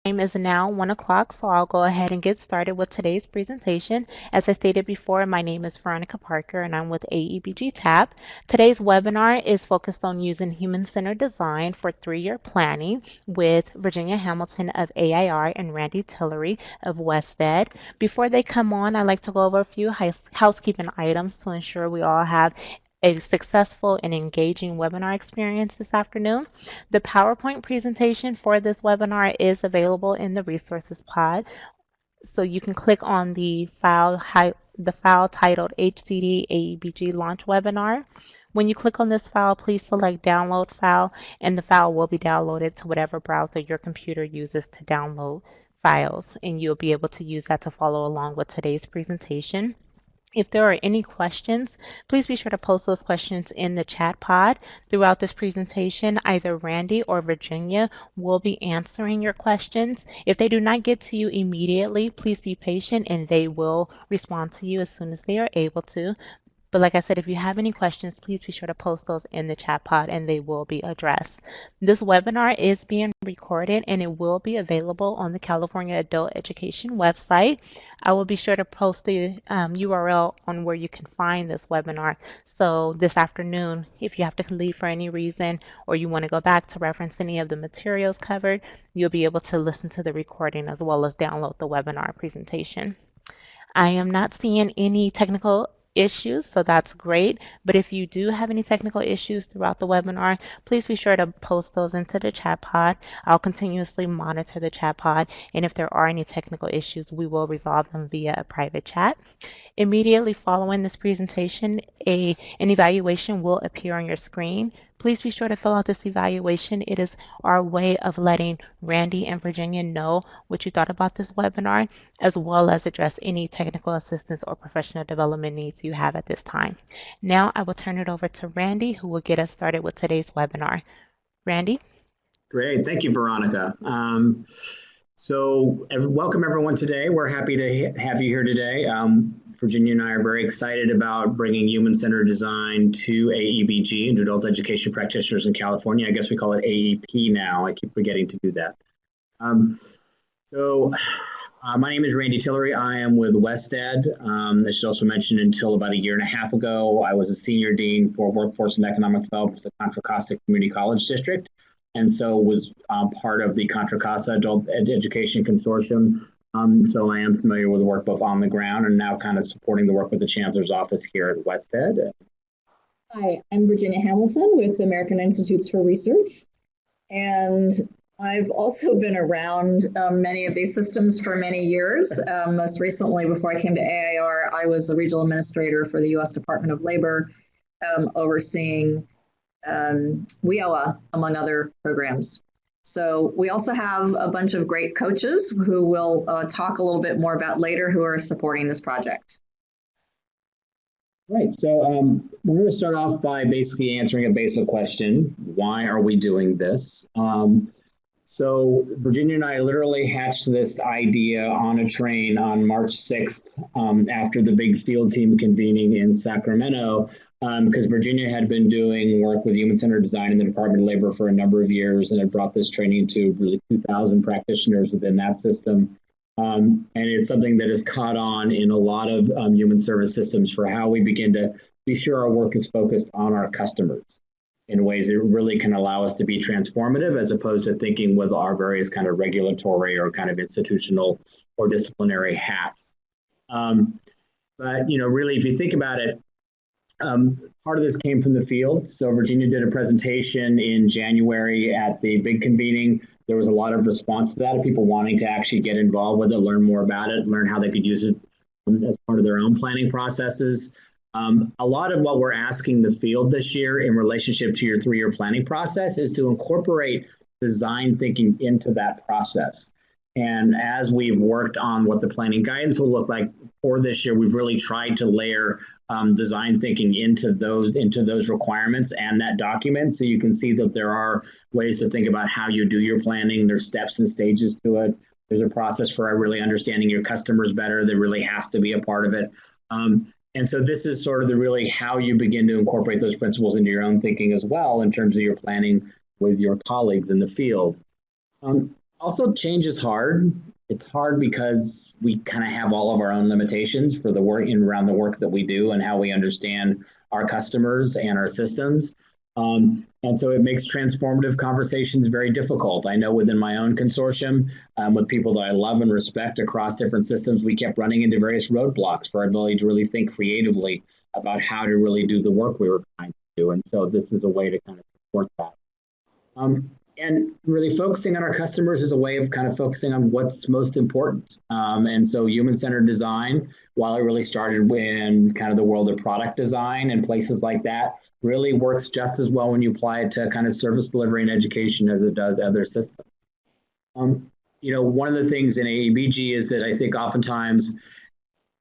Time is now 1 o'clock, so I'll go ahead and get started with today's presentation. As I stated before, my name is Veronica Parker and I'm with AEBG TAP. Today's webinar is focused on using human-centered design for three-year planning with Virginia Hamilton of AIR and Randy Tillery of WestEd. Before they come on, I'd like to go over a few housekeeping items to ensure we all have a successful and engaging webinar experience this afternoon. The PowerPoint presentation for this webinar is available in the resources pod. So you can click on the file titled HCD AEBG Launch Webinar. When you click on this file, please select Download File, and the file will be downloaded to whatever browser your computer uses to download files, and you'll be able to use that to follow along with today's presentation. If there are any questions, please be sure to post those questions in the chat pod. Throughout this presentation, either Randy or Virginia will be answering your questions. If they do not get to you immediately, please be patient and they will respond to you as soon as they are able to. But like I said, if you have any questions, please be sure to post those in the chat pod and they will be addressed. This webinar is being recorded and it will be available on the California Adult Education website. I will be sure to post the URL on where you can find this webinar. So this afternoon, if you have to leave for any reason or you want to go back to reference any of the materials covered, you'll be able to listen to the recording as well as download the webinar presentation. I am not seeing any technical issues, so that's great. But if you do have any technical issues throughout the webinar, please be sure to post those into the chat pod. I'll continuously monitor the chat pod, and if there are any technical issues, we will resolve them via a private chat. Immediately following this presentation, an evaluation will appear on your screen. Please be sure to fill out this evaluation. It is our way of letting Randy and Virginia know what you thought about this webinar, as well as address any technical assistance or professional development needs you have at this time. Now I will turn it over to Randy, who will get us started with today's webinar. Randy? Great. Thank you, Veronica. Welcome everyone today. We're happy to have you here today. Virginia and I are very excited about bringing human-centered design to AEBG and adult education practitioners in California. I guess we call it AEP now. I keep forgetting to do that. My name is Randy Tillery. I am with WestEd. I should also mention until about a year and a half ago, I was a senior dean for workforce and economic development for the Contra Costa Community College District, and so was part of the Contra Costa Adult Education Consortium. So I am familiar with the work both on the ground and now kind of supporting the work with the Chancellor's Office here at WestEd. Hi, I'm Virginia Hamilton with American Institutes for Research, and I've also been around many of these systems for many years. Most recently, before I came to AIR, I was a regional administrator for the U.S. Department of Labor, overseeing WIOA, among other programs. So we also have a bunch of great coaches who we'll talk a little bit more about later who are supporting this project. Right, so we're going to start off by basically answering a basic question. Why are we doing this? So Virginia and I literally hatched this idea on a train on March 6th after the big field team convening in Sacramento, because Virginia had been doing work with human-centered design in the Department of Labor for a number of years and had brought this training to really 2,000 practitioners within that system. And it's something that has caught on in a lot of human service systems for how we begin to be sure our work is focused on our customers in ways that really can allow us to be transformative as opposed to thinking with our various kind of regulatory or kind of institutional or disciplinary hats. But, really, if you think about it, part of this came from the field. So Virginia did a presentation in January at the big convening. There was a lot of response to that of people wanting to actually get involved with it, learn more about it, learn how they could use it as part of their own planning processes. A lot of what we're asking the field this year in relationship to your three-year planning process is to incorporate design thinking into that process. And as we've worked on what the planning guidance will look like for this year, we've really tried to layer design thinking into those requirements and that document. So you can see that there are ways to think about how you do your planning. There's steps and stages to it. There's a process for really understanding your customers better. That really has to be a part of it. And so this is sort of really how you begin to incorporate those principles into your own thinking as well in terms of your planning with your colleagues in the field. Also, change is hard. It's hard because we kind of have all of our own limitations for the work and around the work that we do and how we understand our customers and our systems. And so it makes transformative conversations very difficult. I know within my own consortium, with people that I love and respect across different systems, we kept running into various roadblocks for our ability to really think creatively about how to really do the work we were trying to do. And so this is a way to kind of support that. And really focusing on our customers is a way of kind of focusing on what's most important. And so human-centered design, while it really started in kind of the world of product design and places like that, really works just as well when you apply it to kind of service delivery and education as it does other systems. One of the things in AEBG is that I think oftentimes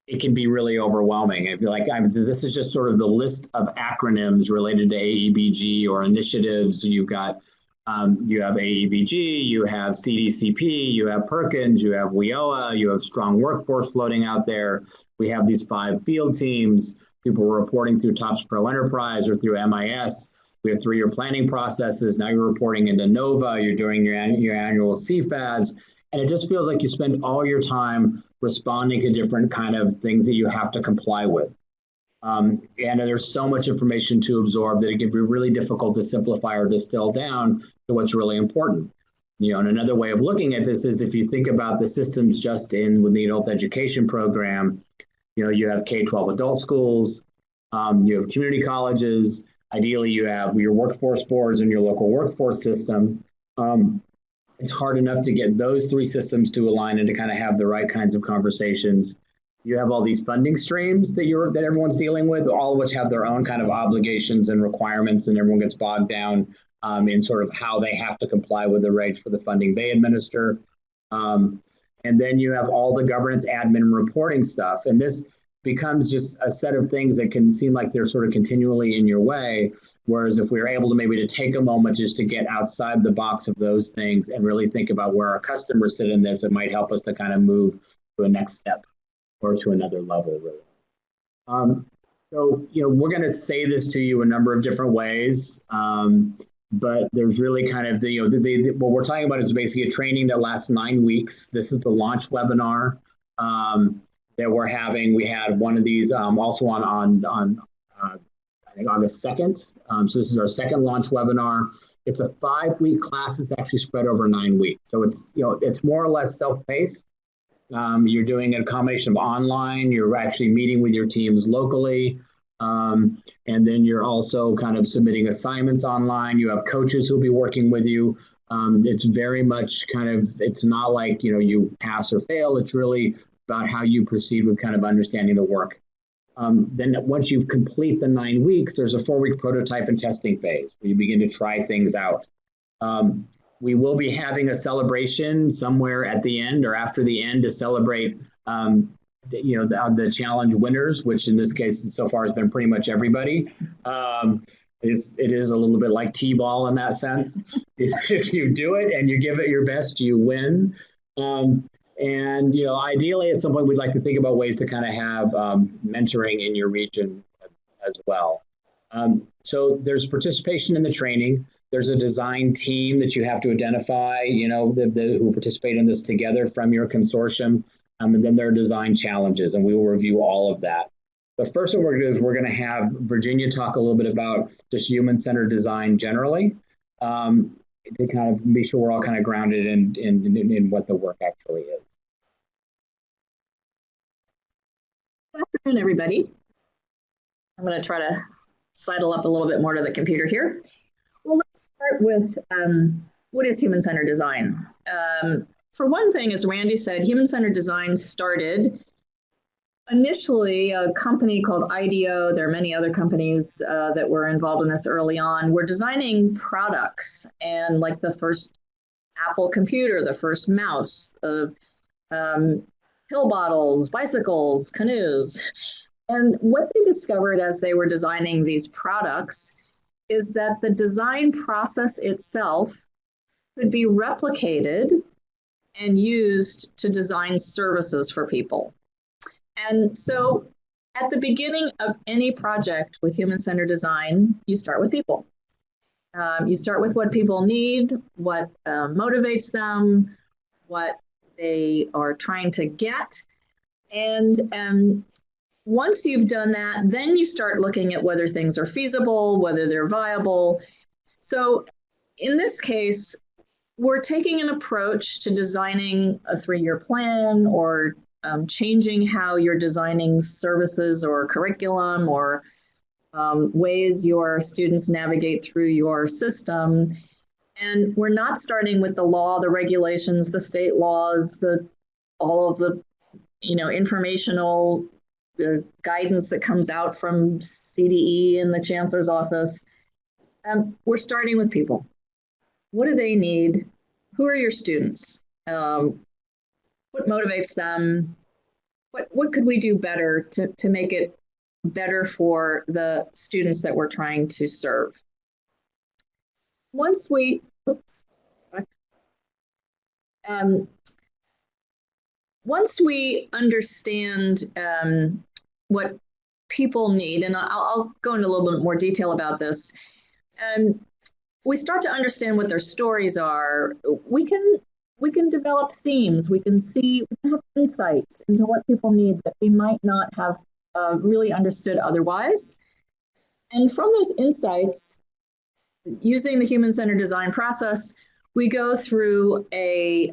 it can be really overwhelming. I feel like this is just sort of the list of acronyms related to AEBG or initiatives. You have AEBG, you have CDCP, you have Perkins, you have WIOA, you have strong workforce floating out there. We have these 5 field teams. People are reporting through TOPS Pro Enterprise or through MIS. We have 3-year planning processes. Now you're reporting into NOVA. You're doing your annual CFADs. And it just feels like you spend all your time responding to different kind of things that you have to comply with. And there's so much information to absorb that it can be really difficult to simplify or distill down to what's really important. And another way of looking at this is if you think about the systems just with the adult education program, you have K-12 adult schools, you have community colleges, ideally you have your workforce boards and your local workforce system. It's hard enough to get those 3 systems to align and to kind of have the right kinds of conversations. You have all these funding streams that everyone's dealing with, all of which have their own kind of obligations and requirements, and everyone gets bogged down in sort of how they have to comply with the regs for the funding they administer. And then you have all the governance, admin, and reporting stuff. And this becomes just a set of things that can seem like they're sort of continually in your way. Whereas if we were able to maybe to take a moment just to get outside the box of those things and really think about where our customers sit in this, it might help us to kind of move to a next step or to another level, really. So, we're going to say this to you a number of different ways, but there's really kind of what we're talking about is basically a training that lasts 9 weeks. This is the launch webinar that we're having. We had one of these also on I think August 2nd. So this is our second launch webinar. It's a 5-week class. It's actually spread over 9 weeks. So it's more or less self-paced. You're doing a combination of online, you're actually meeting with your teams locally, and then you're also kind of submitting assignments online. You have coaches who'll be working with you. It's very much it's not like, you pass or fail. It's really about how you proceed with kind of understanding the work. Then once you complete the 9 weeks, there's a 4-week prototype and testing phase where you begin to try things out. We will be having a celebration somewhere at the end or after the end to celebrate, the challenge winners, which in this case so far has been pretty much everybody. It is a little bit like T-ball in that sense. If you do it and you give it your best, you win. And ideally at some point we'd like to think about ways to kind of have mentoring in your region as well. So there's participation in the training. There's a design team that you have to identify, who participate in this together from your consortium. And then there are design challenges, and we will review all of that. The first thing we're going to do is we're going to have Virginia talk a little bit about just human-centered design generally, to kind of be sure we're all kind of grounded in what the work actually is. Good afternoon, everybody. I'm going to try to sidle up a little bit more to the computer here. Well, let's start with what is human-centered design? For one thing, as Randy said, human-centered design started initially a company called IDEO. There are many other companies that were involved in this early on. We're designing products, and like the first Apple computer, the first mouse, pill bottles, bicycles, canoes. And what they discovered as they were designing these products is that the design process itself could be replicated and used to design services for people. And so at the beginning of any project with human-centered design, you start with people. You start with what people need, what motivates them, what they are trying to get. And once you've done that, then you start looking at whether things are feasible, whether they're viable. So in this case, we're taking an approach to designing a 3-year plan, or changing how you're designing services or curriculum, or ways your students navigate through your system. And we're not starting with the law, the regulations, the state laws, all of the informational guidance that comes out from CDE and the chancellor's office. We're starting with people. What do they need? Who are your students? What motivates them? What could we do better to make it better for the students that we're trying to serve? Once we understand what people need, and I'll go into a little bit more detail about this, we start to understand what their stories are, we can develop themes, we can have insights into what people need that we might not have really understood otherwise. And from those insights, using the human-centered design process, we go through a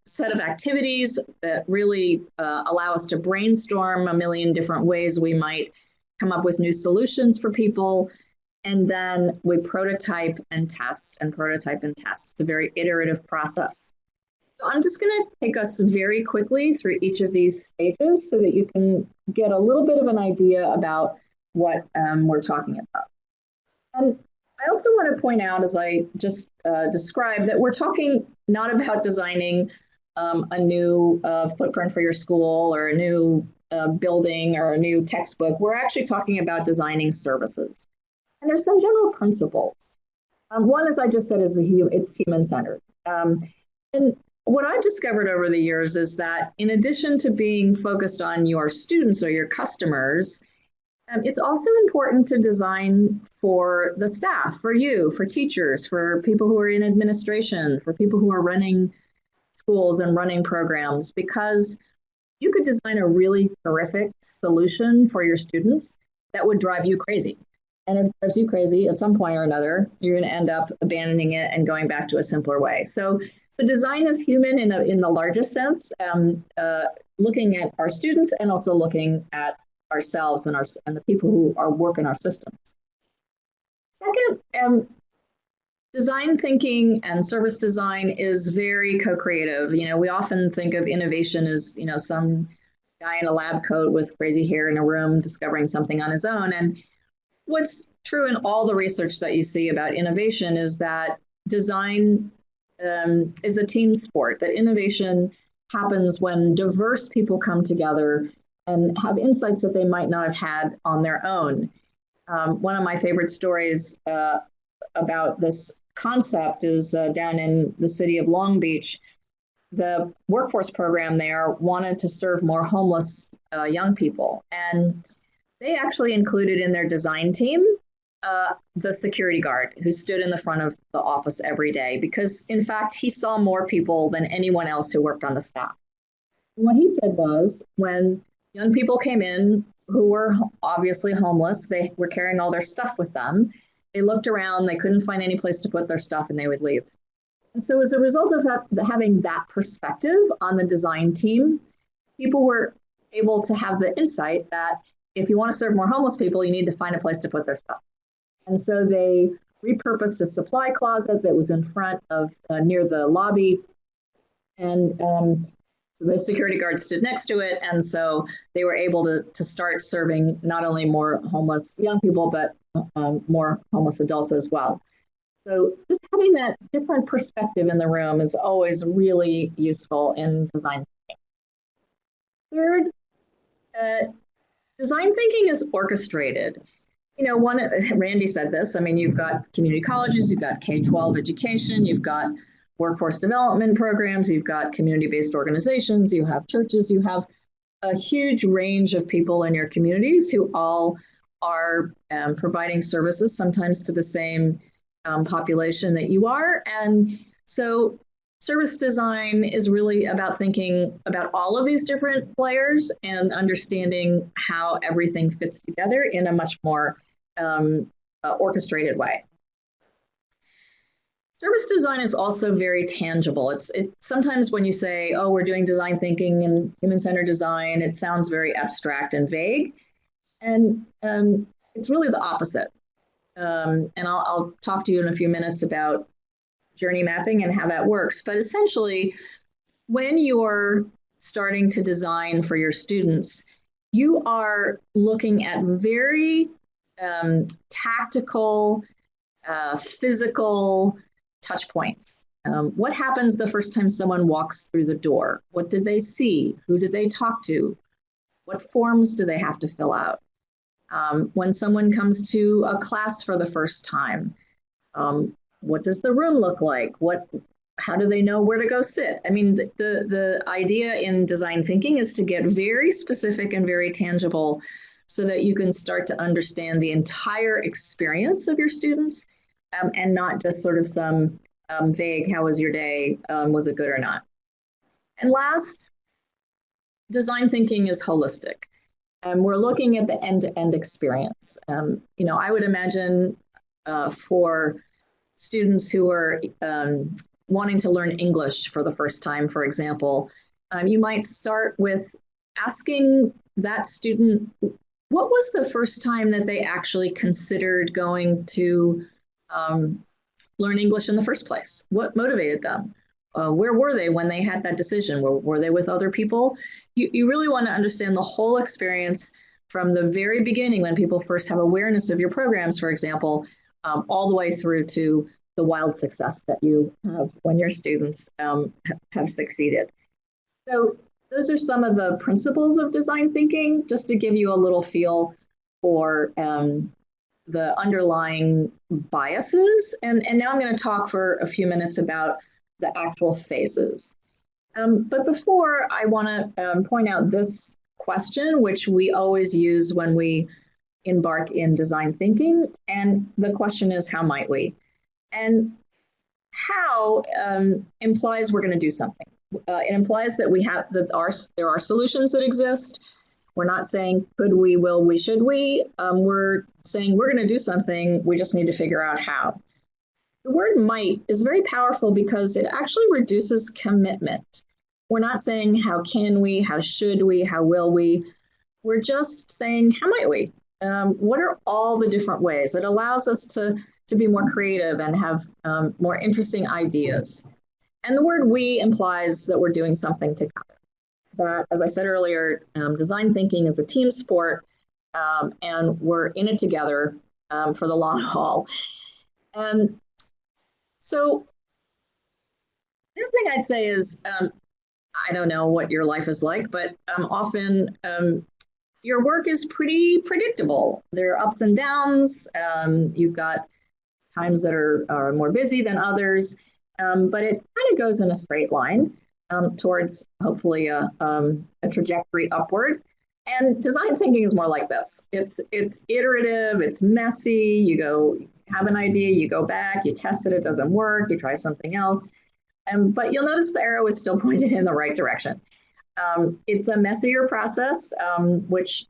set of activities that really allow us to brainstorm a million different ways we might come up with new solutions for people. And then we prototype and test and prototype and test. It's a very iterative process. So I'm just going to take us very quickly through each of these stages so that you can get a little bit of an idea about what we're talking about. I also want to point out, as I just described, that we're talking not about designing a new footprint for your school, or a new building, or a new textbook. We're actually talking about designing services. And there's some general principles. One, as I just said, is it's human-centered. And what I've discovered over the years is that in addition to being focused on your students or your customers, it's also important to design for the staff, for you, for teachers, for people who are in administration, for people who are running schools and running programs, because you could design a really terrific solution for your students that would drive you crazy. And if it drives you crazy, at some point or another, you're going to end up abandoning it and going back to a simpler way. So design is human in the largest sense, looking at our students and also looking at ourselves and the people who work in our systems. Second, design thinking and service design is very co-creative. We often think of innovation as some guy in a lab coat with crazy hair in a room discovering something on his own. And what's true in all the research that you see about innovation is that design is a team sport, that innovation happens when diverse people come together and have insights that they might not have had on their own. One of my favorite stories about this concept is down in the city of Long Beach. The workforce program there wanted to serve more homeless young people, and they actually included in their design team the security guard who stood in the front of the office every day, because in fact he saw more people than anyone else who worked on the staff. And what he said was, when young people came in who were obviously homeless, they were carrying all their stuff with them, they looked around, they couldn't find any place to put their stuff, and they would leave. And so as a result of having that perspective on the design team, people were able to have the insight that if you want to serve more homeless people, you need to find a place to put their stuff. And so they repurposed a supply closet that was in front of near the lobby, and the security guard stood next to it. And so they were able to start serving not only more homeless young people, but more homeless adults as well. So just having that different perspective in the room is always really useful in design thinking. Third, design thinking is orchestrated. Randy said this, you've got community colleges, you've got K-12 education, you've got workforce development programs, you've got community-based organizations, you have churches, you have a huge range of people in your communities who all are providing services, sometimes to the same population that you are. And so Service design is really about thinking about all of these different players and understanding how everything fits together in a much more orchestrated way. Service design is also very tangible. Sometimes when you say, oh, we're doing design thinking and human-centered design, it sounds very abstract and vague. And it's really the opposite. And I'll talk to you in a few minutes about journey mapping and how that works. But essentially, when you're starting to design for your students, you are looking at very tactical, physical touch points. What happens the first time someone walks through the door? What did they see? Who did they talk to? What forms do they have to fill out? When someone comes to a class for the first time, what does the room look like? How do they know where to go sit? I mean, the idea in design thinking is to get very specific and very tangible so that you can start to understand the entire experience of your students and not just sort of some vague, how was your day? Was it good or not? And last, design thinking is holistic. We're looking at the end-to-end experience. I would imagine for students who are wanting to learn English for the first time, for example, you might start with asking that student, what was the first time that they actually considered going to learn English in the first place? What motivated them? Where were they when they had that decision? Were they with other people? You really want to understand the whole experience from the very beginning when people first have awareness of your programs, for example, all the way through to the wild success that you have when your students have succeeded. So those are some of the principles of design thinking, just to give you a little feel for the underlying biases. And now I'm going to talk for a few minutes about the actual phases. But before, I want to point out this question, which we always use when we embark in design thinking. And the question is, how might we? And how implies we're going to do something. It implies that there are solutions that exist. We're not saying could we, will we, should we. We're saying we're going to do something. We just need to figure out how. The word might is very powerful because it actually reduces commitment. We're not saying how can we, how should we, how will we. We're just saying how might we. What are all the different ways? It allows us to be more creative and have more interesting ideas. And the word we implies that we're doing something together. That, as I said earlier, design thinking is a team sport, and we're in it together for the long haul. And so the other thing I'd say is, I don't know what your life is like, but often your work is pretty predictable. There are ups and downs. You've got times that are more busy than others, but it kind of goes in a straight line towards hopefully a trajectory upward. And design thinking is more like this. It's iterative, it's messy. You have an idea, you go back, you test it, it doesn't work, you try something else. But you'll notice the arrow is still pointed in the right direction. It's a messier process, which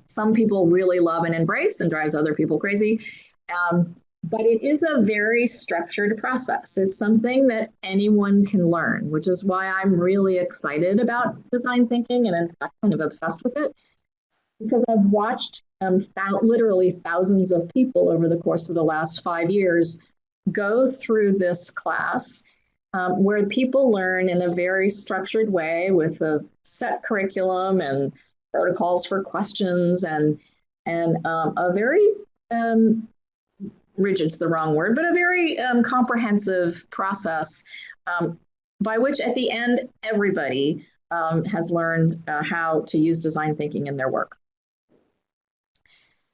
some people really love and embrace and drives other people crazy. But it is a very structured process. It's something that anyone can learn, which is why I'm really excited about design thinking and in fact kind of obsessed with it, because I've watched literally thousands of people over the course of the last 5 years go through this class where people learn in a very structured way with a set curriculum and protocols for questions and a very rigid's the wrong word, but a very comprehensive process by which at the end, everybody has learned how to use design thinking in their work.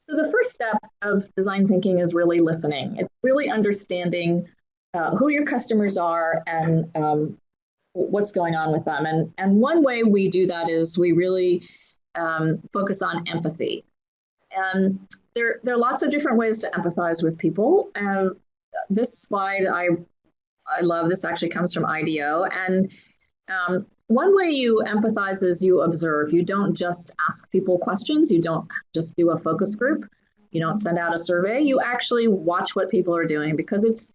So the first step of design thinking is really listening. It's really understanding who your customers are and what's going on with them. And one way we do that is we really focus on empathy. And there are lots of different ways to empathize with people. This slide I love this actually comes from IDEO. And one way you empathize is you observe. You don't just ask people questions. You don't just do a focus group. You don't send out a survey. You actually watch what people are doing, because it's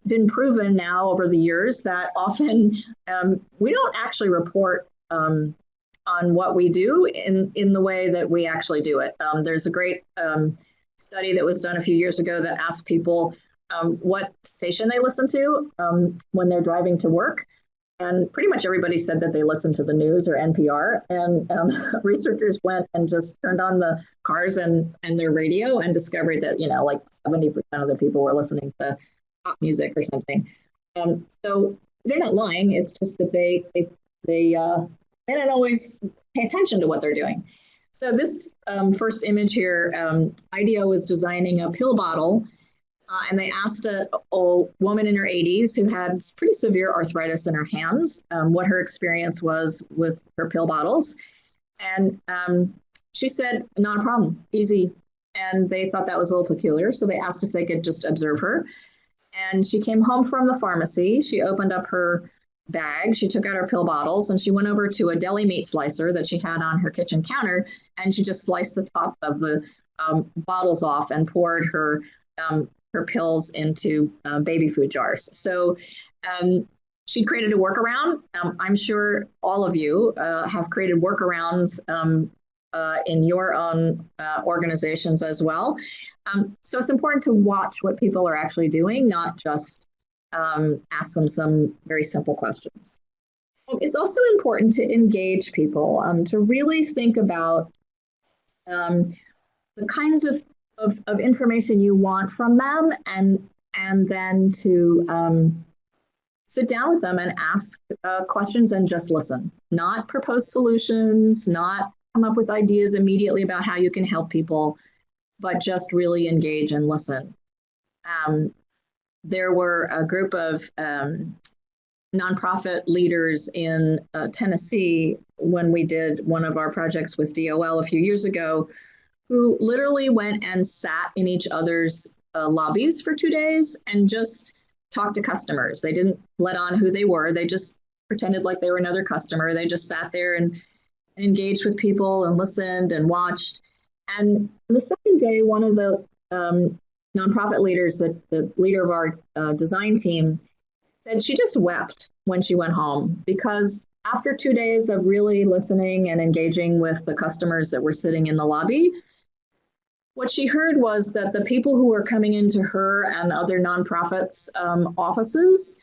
been proven now over the years that often we don't actually report on what we do in the way that we actually do it. There's a great study that was done a few years ago that asked people what station they listen to when they're driving to work. And pretty much everybody said that they listened to the news or NPR. And researchers went and just turned on the cars and their radio and discovered that, like 70% of the people were listening to pop music or something. So they're not lying. It's just that they don't always pay attention to what they're doing. So this first image here, IDEO was designing a pill bottle. And they asked a woman in her 80s who had pretty severe arthritis in her hands what her experience was with her pill bottles. And she said, not a problem, easy. And they thought that was a little peculiar. So they asked if they could just observe her. And she came home from the pharmacy. She opened up her bag. She took out her pill bottles and she went over to a deli meat slicer that she had on her kitchen counter. And she just sliced the top of the bottles off and poured her pills into baby food jars. So she created a workaround. I'm sure all of you have created workarounds in your own organizations as well. So it's important to watch what people are actually doing, not just ask them some very simple questions. It's also important to engage people, to really think about the kinds of information you want from them, and then to sit down with them and ask questions and just listen, not propose solutions, not come up with ideas immediately about how you can help people, but just really engage and listen. There were a group of nonprofit leaders in Tennessee when we did one of our projects with DOL a few years ago, who literally went and sat in each other's lobbies for 2 days and just talked to customers. They didn't let on who they were. They just pretended like they were another customer. They just sat there and engaged with people and listened and watched. And the second day, one of the nonprofit leaders, the leader of our design team, said she just wept when she went home, because after 2 days of really listening and engaging with the customers that were sitting in the lobby, what she heard was that the people who were coming into her and other nonprofits' offices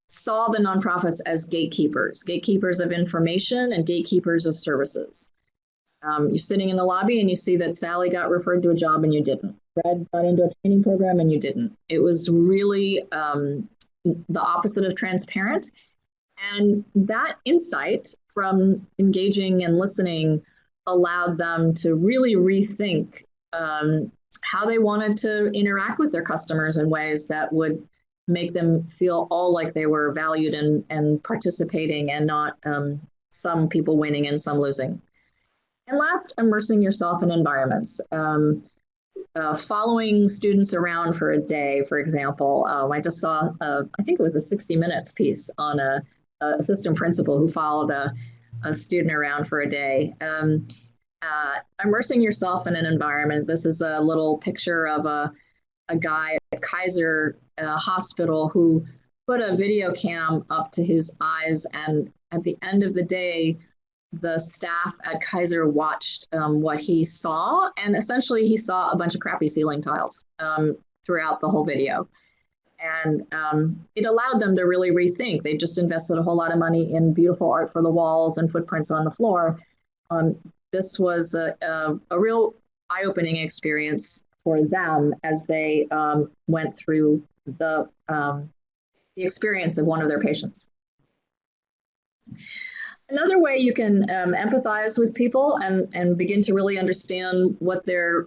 saw the nonprofits as gatekeepers of information and gatekeepers of services. You're sitting in the lobby and you see that Sally got referred to a job and you didn't. Fred got into a training program and you didn't. It was really the opposite of transparent. And that insight from engaging and listening allowed them to really rethink how they wanted to interact with their customers in ways that would make them feel all like they were valued and participating, and not some people winning and some losing. And last, immersing yourself in environments. Following students around for a day, for example. I just saw, I think it was a 60 Minutes piece on a assistant principal who followed a student around for a day. Immersing yourself in an environment. This is a little picture of a guy at Kaiser Hospital who put a video cam up to his eyes, and at the end of the day, the staff at Kaiser watched what he saw, and essentially he saw a bunch of crappy ceiling tiles throughout the whole video. And it allowed them to really rethink. They just invested a whole lot of money in beautiful art for the walls and footprints on the floor. This was a real eye-opening experience for them as they went through the experience of one of their patients. Another way you can empathize with people and begin to really understand what their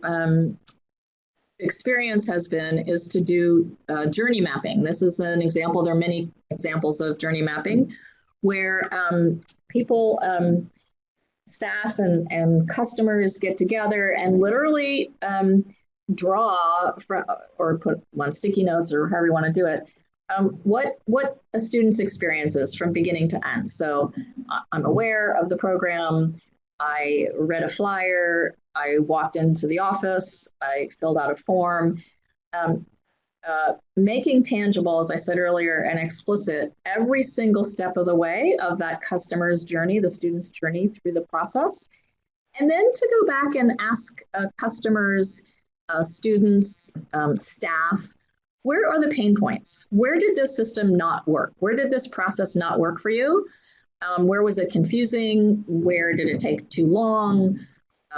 experience has been is to do journey mapping. This is an example. There are many examples of journey mapping where people, staff and customers get together and literally draw or put on sticky notes or however you want to do it, what a student's experience is from beginning to end. So I'm aware of the program. I read a flyer. I walked into the office. I filled out a form. Um, Making tangible, as I said earlier, and explicit every single step of the way of that customer's journey, the student's journey through the process. And then to go back and ask customers, students, staff, where are the pain points? Where did this system not work? Where did this process not work for you? Where was it confusing? Where did it take too long?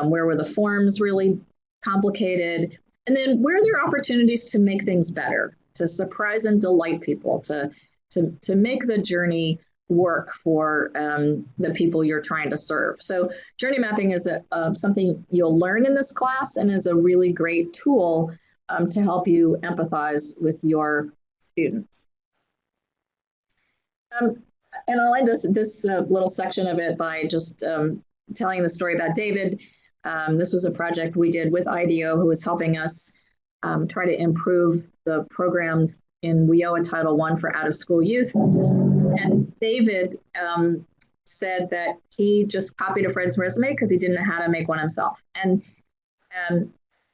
Where were the forms really complicated? And then where are there opportunities to make things better, to surprise and delight people, to make the journey work for the people you're trying to serve. So journey mapping is something you'll learn in this class and is a really great tool to help you empathize with your students. And I'll end this little section of it by just telling the story about David. This was a project we did with IDEO, who was helping us try to improve the programs in WIOA Title I for out-of-school youth. And David said that he just copied a friend's resume because he didn't know how to make one himself. And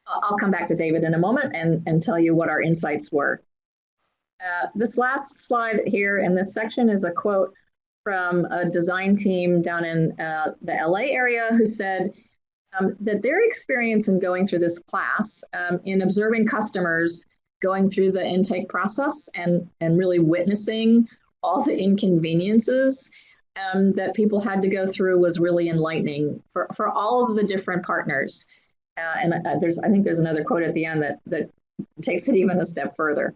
I'll come back to David in a moment and tell you what our insights were. This last slide here in this section is a quote from a design team down in the LA area who said that their experience in going through this class, in observing customers going through the intake process and really witnessing all the inconveniences that people had to go through was really enlightening for all of the different partners. And I think there's another quote at the end that takes it even a step further.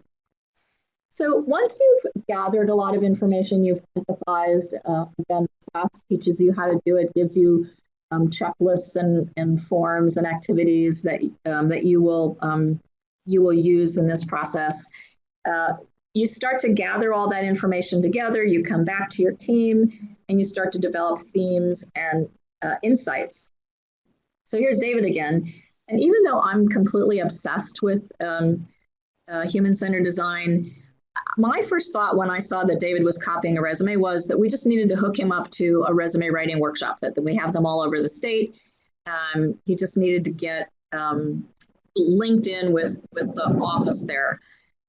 So once you've gathered a lot of information, you've empathized, again, the class teaches you how to do it, gives you checklists and forms and activities that you will use in this process. You start to gather all that information together, you come back to your team, and you start to develop themes and insights. So here's David again. And even though I'm completely obsessed with human-centered design, my first thought when I saw that David was copying a resume was that we just needed to hook him up to a resume writing workshop, that we have them all over the state. He just needed to get linked in with the office there.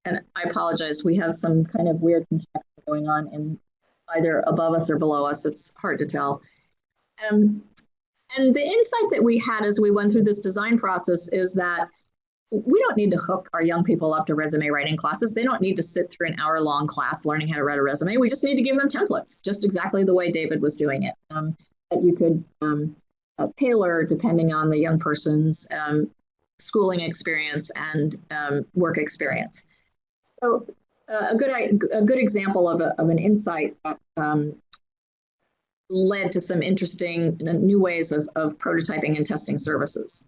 And I apologize, we have some kind of weird construction going on in either above us or below us. It's hard to tell. And the insight that we had as we went through this design process is that we don't need to hook our young people up to resume writing classes. They don't need to sit through an hour-long class learning how to write a resume. We just need to give them templates, just exactly the way David was doing it, that you could tailor depending on the young person's schooling experience and work experience. So a good example of an insight that led to some interesting new ways of prototyping and testing services.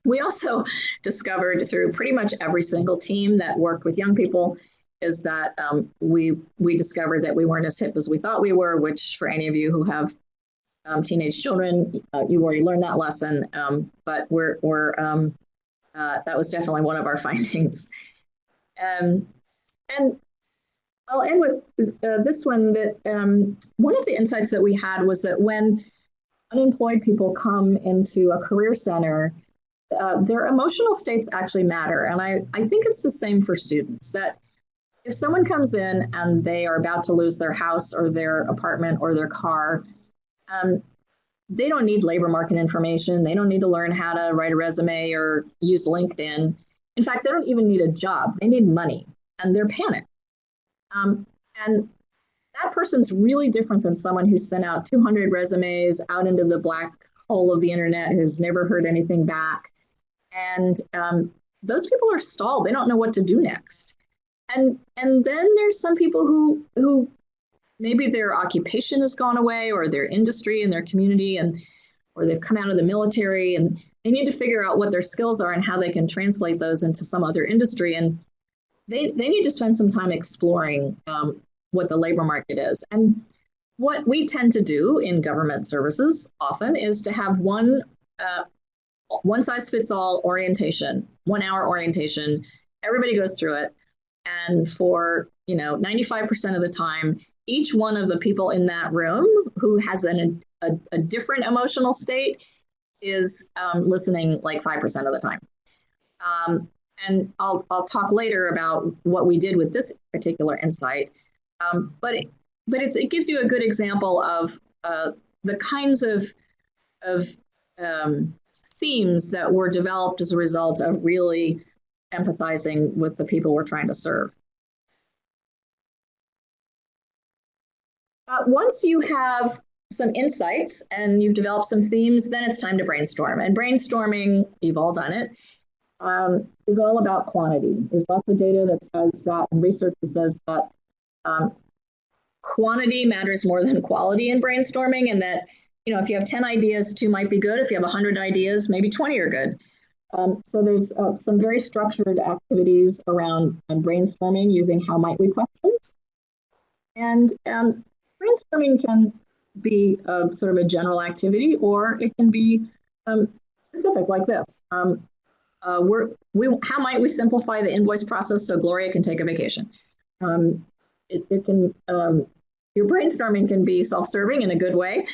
We also discovered through pretty much every single team that worked with young people is that we discovered that we weren't as hip as we thought we were, which for any of you who have teenage children, you already learned that lesson, but that was definitely one of our findings. And I'll end with this one, that one of the insights that we had was that when unemployed people come into a career center, their emotional states actually matter. And I think it's the same for students, that if someone comes in and they are about to lose their house or their apartment or their car, they don't need labor market information. They don't need to learn how to write a resume or use LinkedIn. In fact, they don't even need a job. They need money, and they're panicked. And that person's really different than someone who sent out 200 resumes out into the black hole of the internet, who's never heard anything back. And those people are stalled. They don't know what to do next. And then there's some people who maybe their occupation has gone away, or their industry and their community, or they've come out of the military, and they need to figure out what their skills are and how they can translate those into some other industry. And they need to spend some time exploring what the labor market is. And what we tend to do in government services often is to have one one size fits all orientation, 1 hour orientation. Everybody goes through it. And for 95% of the time, each one of the people in that room who has a different emotional state is listening like 5% of the time. And I'll talk later about what we did with this particular insight. But it gives you a good example of the kinds of themes that were developed as a result of really empathizing with the people we're trying to serve. Once you have some insights and you've developed some themes, then it's time to brainstorm. And brainstorming, you've all done it, is all about quantity. There's lots of data that says that, and research that says that quantity matters more than quality in brainstorming, and that if you have 10 ideas, 2 might be good. If you have 100 ideas, maybe 20 are good. So there's some very structured activities around brainstorming using how might we questions. And brainstorming can be sort of a general activity, or it can be specific like this. How might we simplify the invoice process so Gloria can take a vacation? It can, your brainstorming can be self-serving in a good way,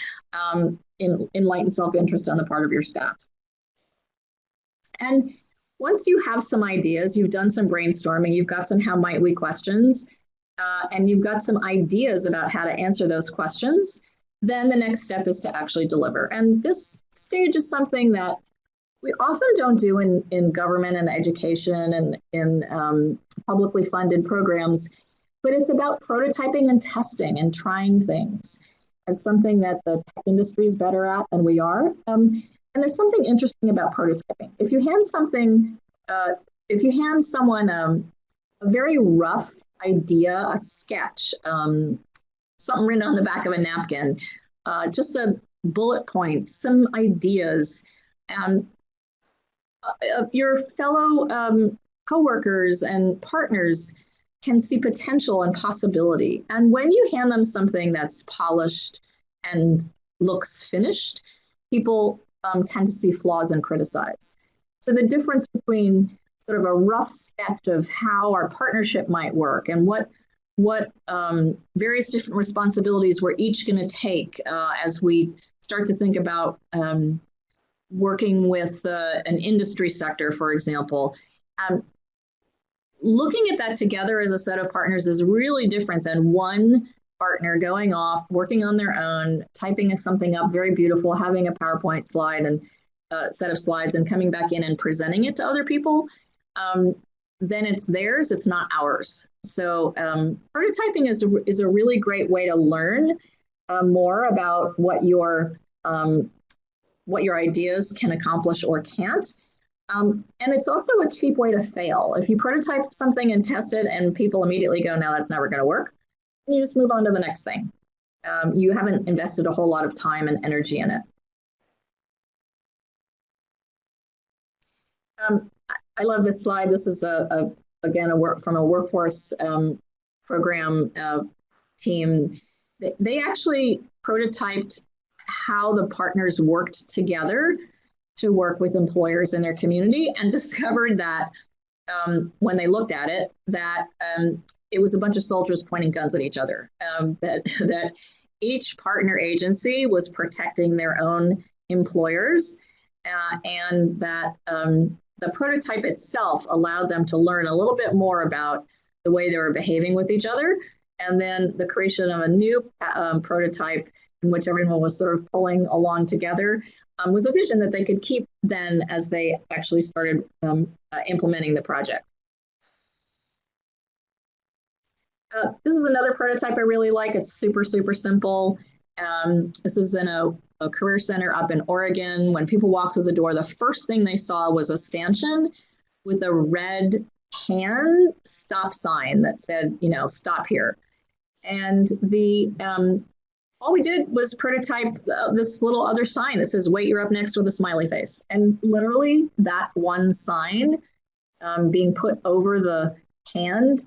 enlighten self-interest on the part of your staff. And once you have some ideas, you've done some brainstorming, you've got some how might we questions, and you've got some ideas about how to answer those questions, then the next step is to actually deliver. And this stage is something that we often don't do in government and education and in publicly funded programs, but it's about prototyping and testing and trying things. It's something that the tech industry is better at than we are. And there's something interesting about prototyping. If you hand someone a very rough idea, a sketch, something written on the back of a napkin, just a bullet points, some ideas, your fellow coworkers and partners can see potential and possibility. And when you hand them something that's polished and looks finished, people tend to see flaws and criticize. So the difference between sort of a rough sketch of how our partnership might work and what various different responsibilities we're each going to take as we start to think about working with an industry sector, for example. Looking at that together as a set of partners is really different than one partner going off, working on their own, typing something up very beautiful, having a PowerPoint slide and set of slides and coming back in and presenting it to other people. Then it's theirs, it's not ours. So prototyping is a really great way to learn more about what your ideas can accomplish or can't. And it's also a cheap way to fail. If you prototype something and test it and people immediately go, no, that's never going to work, you just move on to the next thing. You haven't invested a whole lot of time and energy in it. I love this slide. This is again from a workforce program team. They actually prototyped how the partners worked together to work with employers in their community, and discovered that when they looked at it, that it was a bunch of soldiers pointing guns at each other, that each partner agency was protecting their own employers, and that the prototype itself allowed them to learn a little bit more about the way they were behaving with each other. And then the creation of a new prototype in which everyone was sort of pulling along together was a vision that they could keep then as they actually started implementing the project. This is another prototype I really like. It's super, super simple. This is in a career center up in Oregon. When people walked through the door, the first thing they saw was a stanchion with a red hand stop sign that said, stop here. And all we did was prototype this little other sign that says, wait, you're up next, with a smiley face. And literally that one sign being put over the hand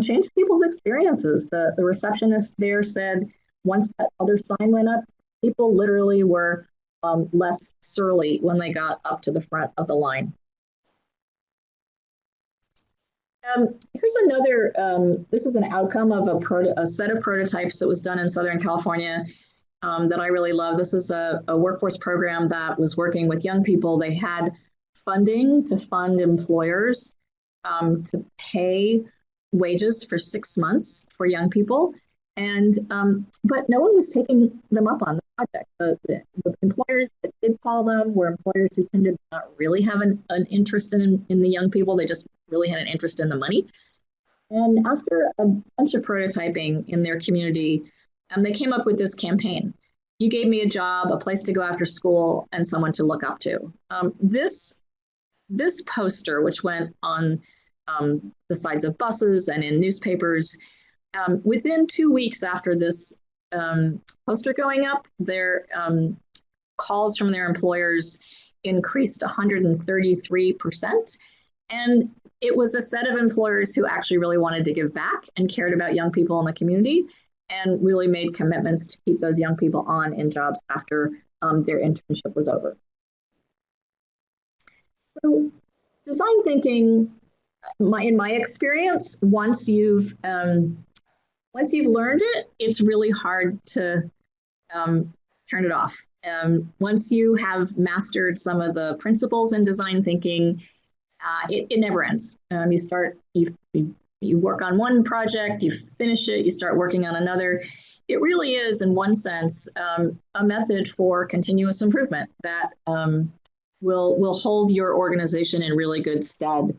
changed people's experiences. The receptionist there said, once that other sign went up, people literally were less surly when they got up to the front of the line. Here's another, this is an outcome of a set of prototypes that was done in Southern California that I really love. This is a workforce program that was working with young people. They had funding to fund employers to pay wages for 6 months for young people. And but no one was taking them up on the project. The employers that did call them were employers who tended to not really have an interest in the young people. They just really had an interest in the money. And after a bunch of prototyping in their community, they came up with this campaign. You gave me a job, a place to go after school, and someone to look up to. This poster, which went on the sides of buses and in newspapers, within 2 weeks after this poster going up, their calls from their employers increased 133%. And it was a set of employers who actually really wanted to give back and cared about young people in the community and really made commitments to keep those young people on in jobs after their internship was over. So design thinking, in my experience, once you've learned it, it's really hard to turn it off. Once you have mastered some of the principles in design thinking, it never ends. You work on one project, you finish it, you start working on another. It really is, in one sense, a method for continuous improvement that will hold your organization in really good stead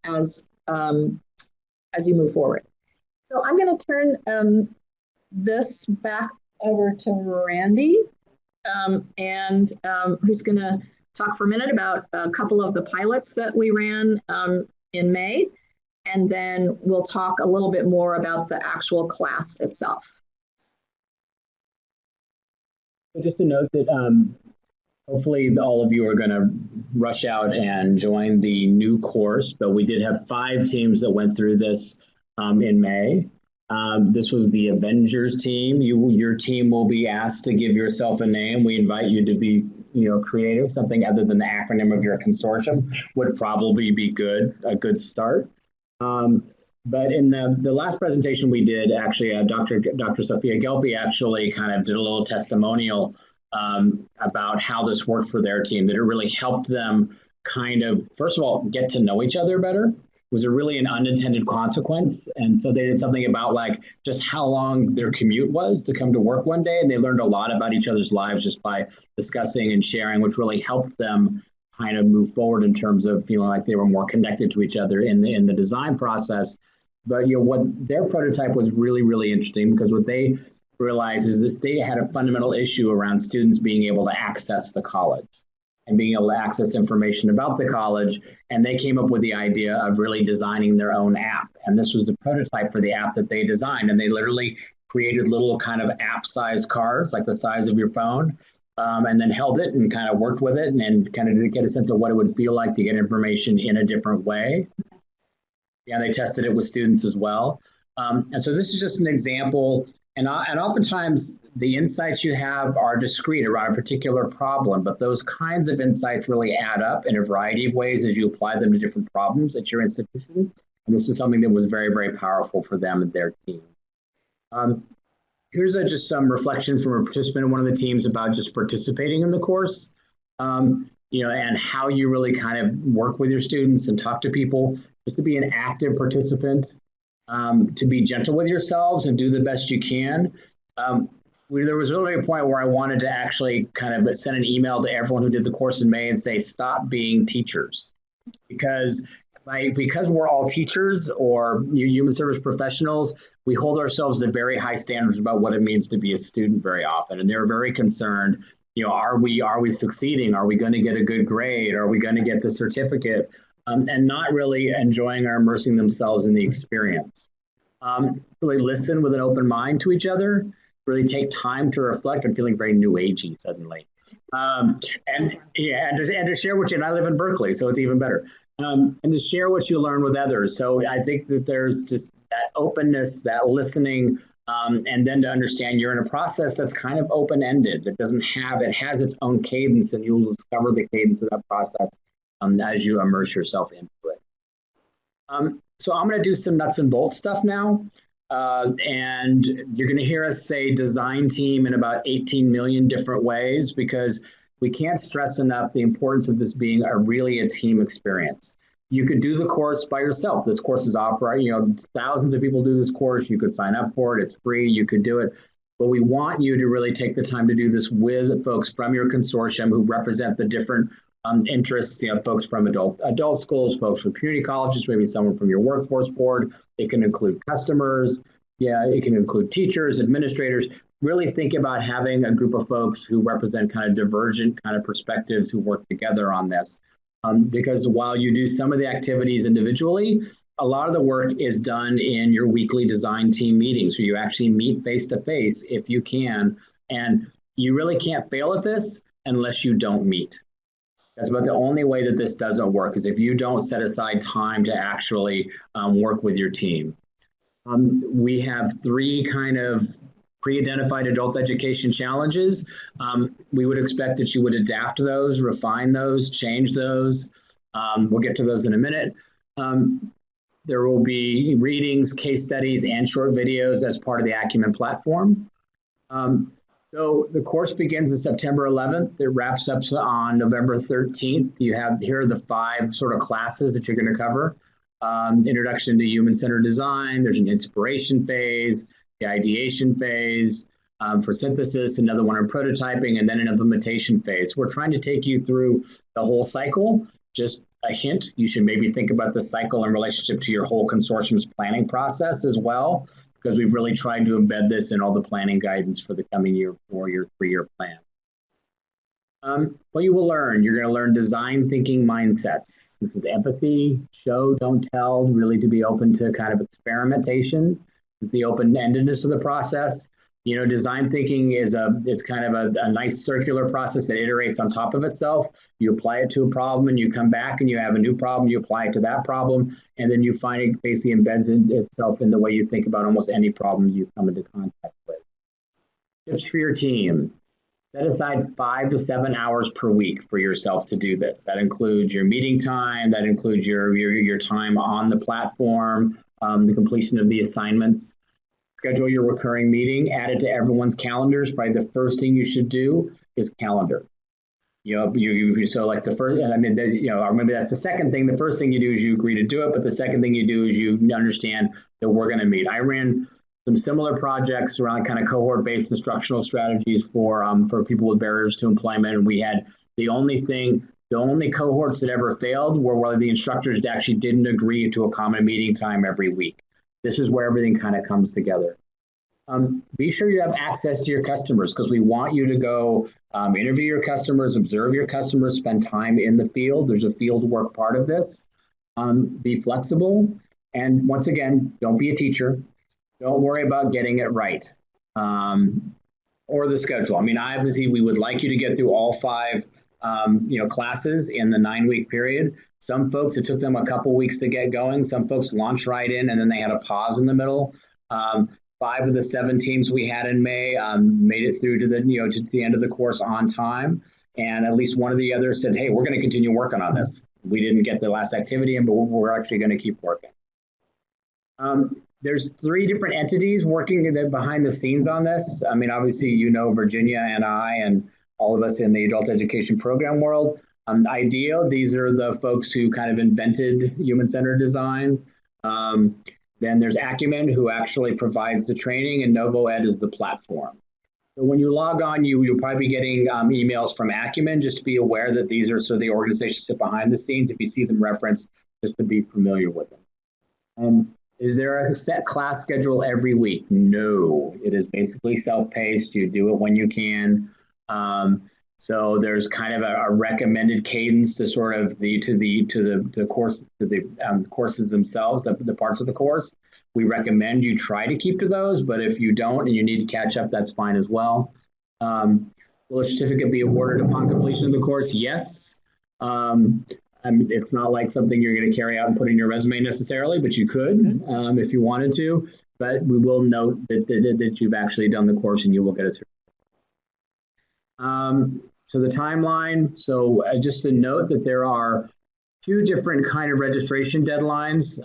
as you move forward. So I'm going to turn this back over to Randy, and who's going to talk for a minute about a couple of the pilots that we ran in May, and then we'll talk a little bit more about the actual class itself. So just to note that hopefully all of you are going to rush out and join the new course, but we did have 5 teams that went through this in May. This was the Avengers team. Your team will be asked to give yourself a name. We invite you to be creative. Something other than the acronym of your consortium would probably be a good start. But in the last presentation we did, actually, Dr. Sophia Gelpi actually kind of did a little testimonial about how this worked for their team, that it really helped them kind of, first of all, get to know each other better. Was it really an unintended consequence? And so they did something about like just how long their commute was to come to work one day. And they learned a lot about each other's lives just by discussing and sharing, which really helped them kind of move forward in terms of feeling like they were more connected to each other in the design process. But what their prototype was really, really interesting, because what they realized is this, they had a fundamental issue around students being able to access the college and being able to access information about the college. And they came up with the idea of really designing their own app. And this was the prototype for the app that they designed. And they literally created little kind of app-sized cards, like the size of your phone, and then held it and kind of worked with it and kind of get a sense of what it would feel like to get information in a different way. Yeah, they tested it with students as well. And so this is just an example. And oftentimes the insights you have are discrete around a particular problem, but those kinds of insights really add up in a variety of ways as you apply them to different problems at your institution. And this is something that was very, very powerful for them and their team. Here's just some reflections from a participant in one of the teams about just participating in the course, and how you really kind of work with your students and talk to people, just to be an active participant. To be gentle with yourselves and do the best you can. There was really a point where I wanted to actually kind of send an email to everyone who did the course in May and say, stop being teachers. Because we're all teachers or human service professionals, we hold ourselves to very high standards about what it means to be a student very often. And they're very concerned, are we succeeding? Are we going to get a good grade? Are we going to get the certificate? And not really enjoying or immersing ththemselves in the experience. Really listen with an open mind to each other, really take time to reflect. I'm feeling very new agey suddenly. And to share what and I live in Berkeley, so it's even better. And to share what you learn with others. So I think that there's just that openness, that listening, And then to understand you're in a process that's kind of open-ended, that doesn't have, it has its own cadence, and you'll discover the cadence of that process as you immerse yourself into it. So I'm going to do some nuts and bolts stuff now. And you're going to hear us say design team in about 18 million different ways, because we can't stress enough the importance of this being really a team experience. You could do the course by yourself. This course is operating, thousands of people do this course. You could sign up for it. It's free. You could do it. But we want you to really take the time to do this with folks from your consortium who represent the different interests, folks from adult schools, folks from community colleges, maybe someone from your workforce board. It can include customers. It can include teachers, administrators. Really think about having a group of folks who represent kind of divergent kind of perspectives who work together on this. Because while you do some of the activities individually, a lot of the work is done in your weekly design team meetings, where you actually meet face to face if you can. And you really can't fail at this unless you don't meet. That's about the only way that this doesn't work, is if you don't set aside time to actually work with your team. We have 3 kind of pre-identified adult education challenges. We would expect that you would adapt those, refine those, change those. We'll get to those in a minute. There will be readings, case studies, and short videos as part of the Acumen platform. So the course begins on September 11th. It wraps up on November 13th. Here are the 5 sort of classes that you're going to cover. Introduction to human-centered design. There's an inspiration phase, the ideation phase, for synthesis, another one on prototyping, and then an implementation phase. We're trying to take you through the whole cycle. Just a hint, you should maybe think about the cycle in relationship to your whole consortium's planning process as well, because we've really tried to embed this in all the planning guidance for the coming year, 4-year, 3-year plan. What you will learn, you're going to learn design thinking mindsets. This is empathy, show, don't tell, really to be open to kind of experimentation, the open-endedness of the process. Design thinking it's kind of a nice circular process that iterates on top of itself. You apply it to a problem and you come back and you have a new problem, you apply it to that problem, and then you find it basically embeds itself in the way you think about almost any problem you come into contact with. Tips for your team. Set aside 5 to 7 hours per week for yourself to do this. That includes your meeting time, that includes your time on the platform, the completion of the assignments. Schedule your recurring meeting, add it to everyone's calendars. Probably the first thing you should do is calendar. So like the first, or maybe that's the second thing. The first thing you do is you agree to do it, but the second thing you do is you understand that we're going to meet. I ran some similar projects around kind of cohort-based instructional strategies for people with barriers to employment, and we had the only cohorts that ever failed were where the instructors actually didn't agree to a common meeting time every week. This is where everything kind of comes together. Be sure you have access to your customers, because we want you to go interview your customers, observe your customers, spend time in the field. There's a field work part of this. Be flexible. And once again, don't be a teacher. Don't worry about getting it right or the schedule. Obviously, we would like you to get through all 5 classes in the 9-week period. Some folks, it took them a couple weeks to get going. Some folks launched right in and then they had a pause in the middle. 5 of the 7 teams we had in May made it through to the end of the course on time. And at least one of the others said, hey, we're going to continue working on this. We didn't get the last activity in, but we're actually going to keep working. There's 3 different entities working behind the scenes on this. Obviously, Virginia and I and all of us in the adult education program world. IDEO, these are the folks who kind of invented human-centered design. Then there's Acumen, who actually provides the training, and NovoEd is the platform. So when you log on, you'll probably be getting emails from Acumen, just to be aware that these are the organizations that sit behind the scenes. If you see them referenced, just to be familiar with them. Is there a set class schedule every week? No, it is basically self-paced. You do it when you can. So there's kind of a recommended cadence to sort of the courses themselves, the parts of the course. We recommend you try to keep to those, but if you don't and you need to catch up, that's fine as well. Will a certificate be awarded upon completion of the course? Yes. It's not like something you're going to carry out and put in your resume necessarily, but you could if you wanted to. but we will note that you've actually done the course and you will get a certificate. So the timeline, so just to note that there are two different kind of registration deadlines.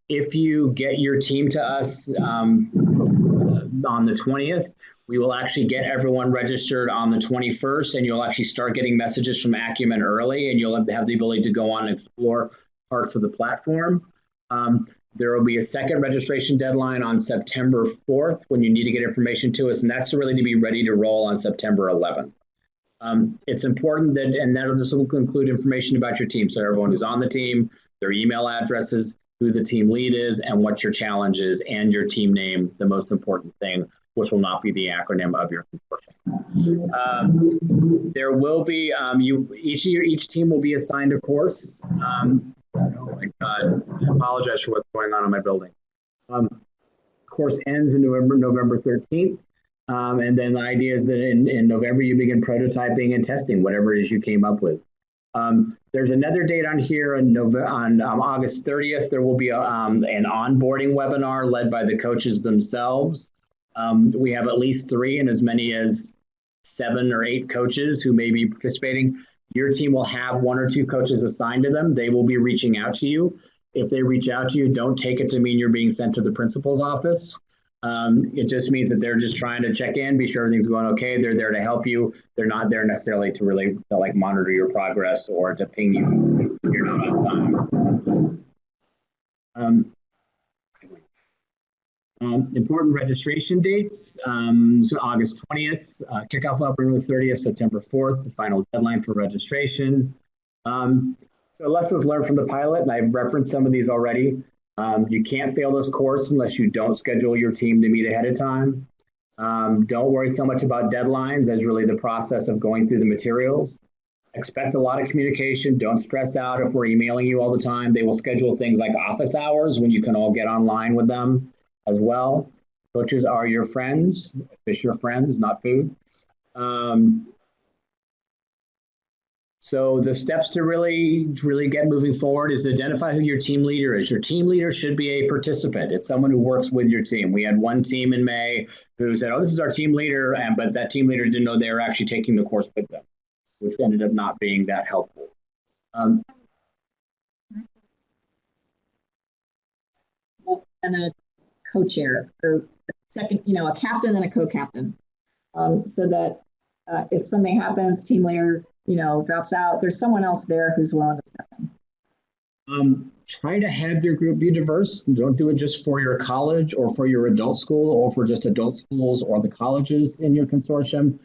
If you get your team to us on the 20th, we will actually get everyone registered on the 21st, and you'll actually start getting messages from Acumen early, and you'll have the ability to go on and explore parts of the platform. There will be a second registration deadline on September 4th when you need to get information to us, and that's really to be ready to roll on September 11th. It's important that, and that'll just include information about your team. So everyone who's on the team, their email addresses, who the team lead is, and what your challenge is, and your team name, the most important thing, which will not be the acronym of your consortium. There will be, each team will be assigned a course. Oh my God, I apologize for what's going on in my building. Course ends in November 13th. And then the idea is that in November, you begin prototyping and testing whatever it is you came up with. There's another date on here on August 30th. There will be an onboarding webinar led by the coaches themselves. We have at least 3 and as many as 7 or 8 coaches who may be participating. Your team will have 1 or 2 coaches assigned to them. They will be reaching out to you. If they reach out to you, don't take it to mean you're being sent to the principal's office. It just means that they're just trying to check in, be sure everything's going okay. They're there to help you. They're not there necessarily to really like monitor your progress or to ping you if you're not on time. Important registration dates. So August 20th, kickoff November 30th, September 4th, the final deadline for registration. So lessons learned from the pilot, and I've referenced some of these already. You can't fail this course unless you don't schedule your team to meet ahead of time. Don't worry so much about deadlines as really the process of going through the materials. Expect a lot of communication. Don't stress out if we're emailing you all the time. They will schedule things like office hours when you can all get online with them as well. Coaches are your friends. Fish your friends, not food. So the steps to really get moving forward is to identify who your team leader is. Your team leader should be a participant. It's someone who works with your team. We had one team in May who said, oh, this is our team leader, but that team leader didn't know they were actually taking the course with them, which ended up not being that helpful. And a co-chair, or second, a captain and a co-captain, so that if something happens, team leader drops out, there's someone else there who's willing to step in. Try to have your group be diverse. Don't do it just for your college or for your adult school or for just adult schools or the colleges in your consortium.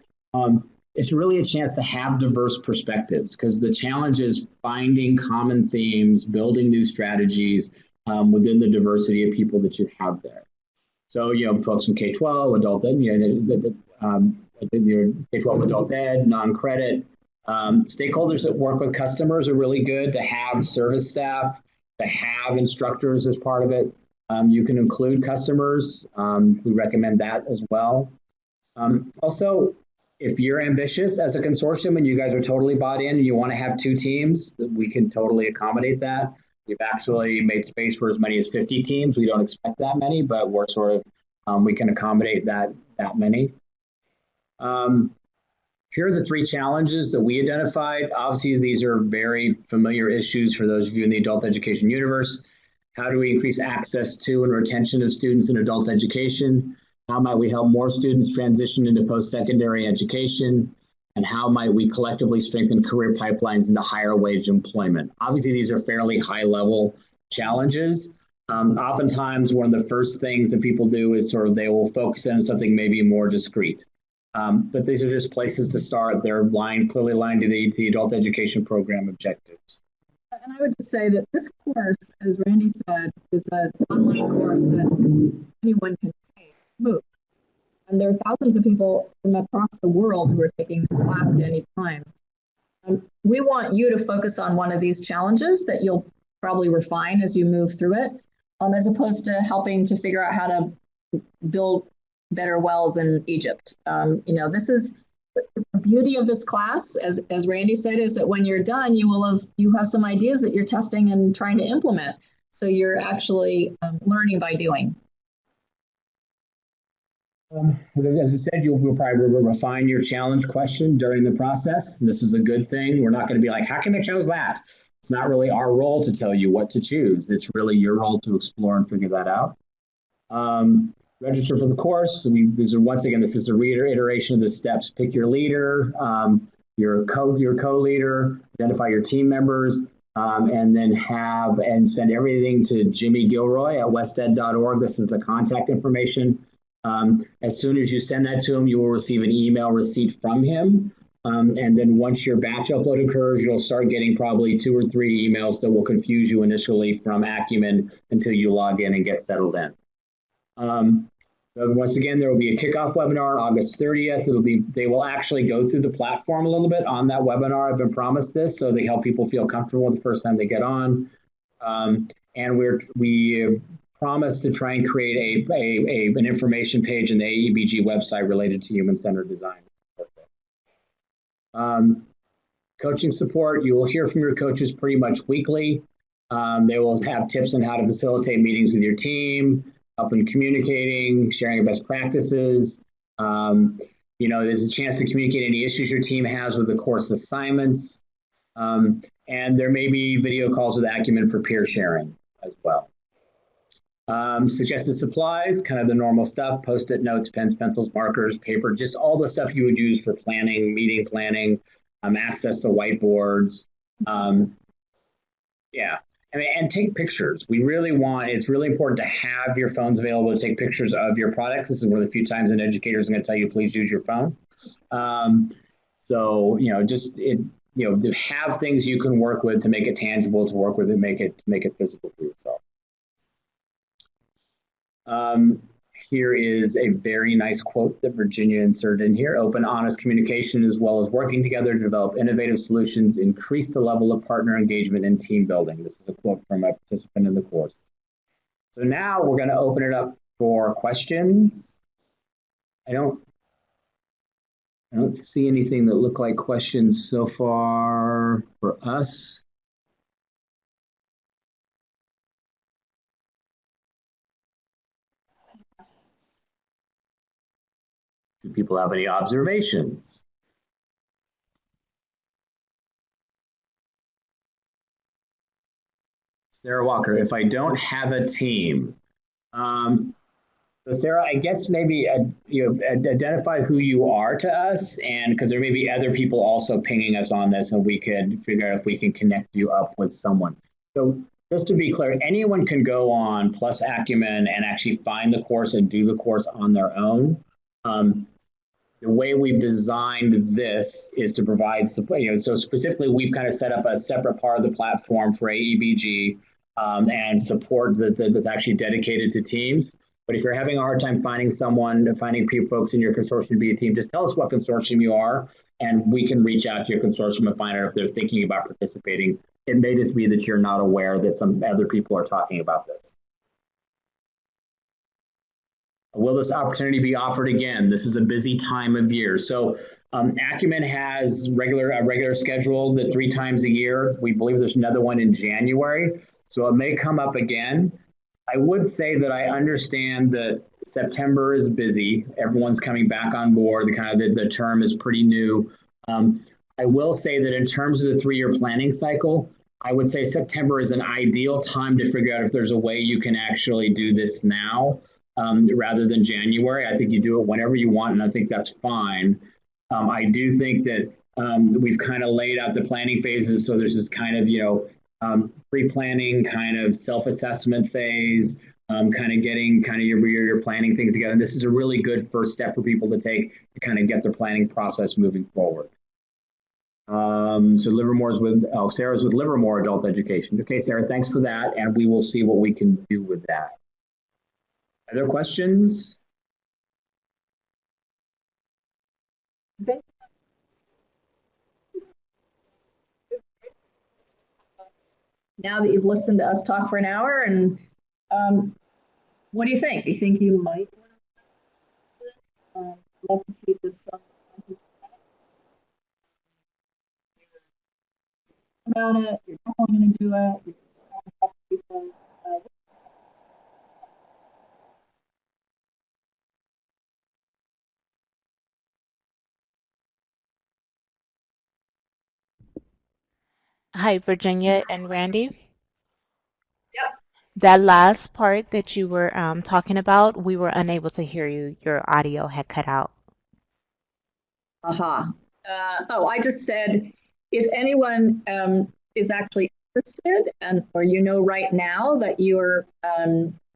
It's really a chance to have diverse perspectives, because the challenge is finding common themes, building new strategies within the diversity of people that you have there. So, folks from K-12, adult ed, your K-12 adult ed, non-credit. Stakeholders that work with customers are really good to have service staff, to have instructors as part of it. You can include customers. We recommend that as well. Also, if you're ambitious as a consortium and you guys are totally bought in and you want to have 2 teams, we can totally accommodate that. We've actually made space for as many as 50 teams. We don't expect that many, but we're sort of, we can accommodate that many. Here are the 3 challenges that we identified. Obviously, these are very familiar issues for those of you in the adult education universe. How do we increase access to and retention of students in adult education? How might we help more students transition into post-secondary education? And how might we collectively strengthen career pipelines into higher wage employment? Obviously, these are fairly high-level challenges. Oftentimes, one of the first things that people do is they will focus in on something maybe more discrete. But these are just places to start. They're clearly aligned to the adult education program objectives. And I would just say that this course, as Randy said, is an online course that anyone can take, MOOC. And there are thousands of people from across the world who are taking this class at any time. We want you to focus on one of these challenges that you'll probably refine as you move through it, as opposed to helping to figure out how to build better wells in Egypt. This is the beauty of this class, as Randy said, is that when you're done, you have some ideas that you're testing and trying to implement. So you're actually learning by doing. As I said, you'll probably refine your challenge question during the process. This is a good thing. We're not going to be like, how come I chose that? It's not really our role to tell you what to choose. It's really your role to explore and figure that out. Register for the course. So once again, this is a reiteration of the steps. Pick your leader, your co-leader, identify your team members, and then have and send everything to Jimmy Gilroy at wested.org. This is the contact information. As soon as you send that to him, you will receive an email receipt from him. And then once your batch upload occurs, you'll start getting probably 2 or 3 emails that will confuse you initially from Acumen until you log in and get settled in. So once again, there will be a kickoff webinar on August 30th. They will actually go through the platform a little bit on that webinar. I've been promised this, so they help people feel comfortable the first time they get on. And we promise to try and create an information page in the AEBG website related to human-centered design. Coaching support, you will hear from your coaches pretty much weekly. They will have tips on how to facilitate meetings with your team, help in communicating, sharing your best practices. There's a chance to communicate any issues your team has with the course assignments. And there may be video calls with Acumen for peer sharing as well. Suggested supplies, kind of the normal stuff, Post-it notes, pens, pencils, markers, paper, just all the stuff you would use for planning, meeting planning, access to whiteboards. Yeah. And take pictures. It's really important to have your phones available to take pictures of your products. This is one of the few times an educator is going to tell you, please use your phone. To have things you can work with to make it tangible, to work with it, make it physical for yourself. Here is a very nice quote that Virginia inserted in here. Open, honest communication, as well as working together to develop innovative solutions, increase the level of partner engagement and team building. This is a quote from a participant in the course. So now we're going to open it up for questions. I don't see anything that look like questions so far for us. Do people have any observations? Sarah Walker, if I don't have a team, so Sarah, I guess maybe identify who you are to us, and because there may be other people also pinging us on this, and we could figure out if we can connect you up with someone. So just to be clear, anyone can go on Plus Acumen and actually find the course and do the course on their own. The way we've designed this is to provide support. So specifically, we've kind of set up a separate part of the platform for AEBG and support that's actually dedicated to teams. But if you're having a hard time finding folks in your consortium to be a team, just tell us what consortium you are, and we can reach out to your consortium and find out if they're thinking about participating. It may just be that you're not aware that some other people are talking about this. Will this opportunity be offered again? This is a busy time of year. So Acumen has a regular schedule that 3 times a year. We believe there's another one in January. So it may come up again. I would say that I understand that September is busy. Everyone's coming back on board. The term is pretty new. I will say that in terms of the 3-year planning cycle, I would say September is an ideal time to figure out if there's a way you can actually do this now. Rather than January. I think you do it whenever you want, and I think that's fine. I do think that we've kind of laid out the planning phases, so there's this kind of, pre-planning, kind of self-assessment phase, kind of getting your planning things together. And this is a really good first step for people to take to kind of get their planning process moving forward. So Sarah's with Livermore Adult Education. Okay, Sarah, thanks for that, and we will see what we can do with that. Other questions? Now that you've listened to us talk for an hour, and what do you think? Do you think you might want to love to see this about it? You're definitely going to do it. You're going to talk to people. Hi, Virginia and Randy. Yep. That last part that you were talking about, we were unable to hear you. Your audio had cut out. Aha. Oh, I just said if anyone is actually interested and or right now that you're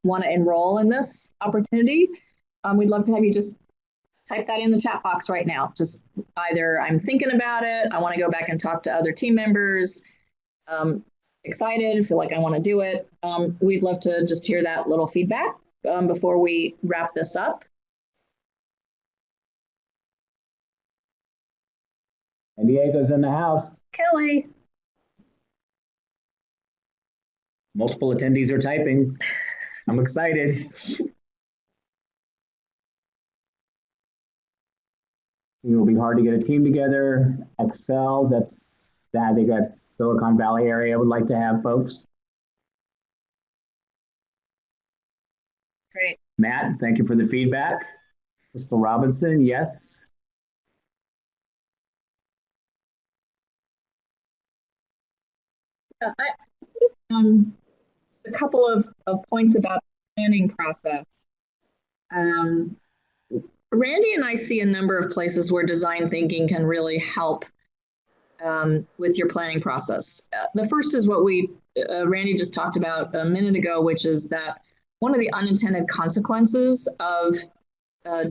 want to enroll in this opportunity, we'd love to have you just type that in the chat box right now. Just either I'm thinking about it, I want to go back and talk to other team members, excited, feel like I want to do it. We'd love to just hear that little feedback before we wrap this up. San Diego's in the house. Kelly. Multiple attendees are typing. I'm excited. It will be hard to get a team together. Excels, I think that's Silicon Valley area. I would like to have folks. Great. Matt, thank you for the feedback. Crystal Robinson, yes. A couple of points about the planning process. Randy and I see a number of places where design thinking can really help with your planning process. The first is what Randy just talked about a minute ago, which is that one of the unintended consequences of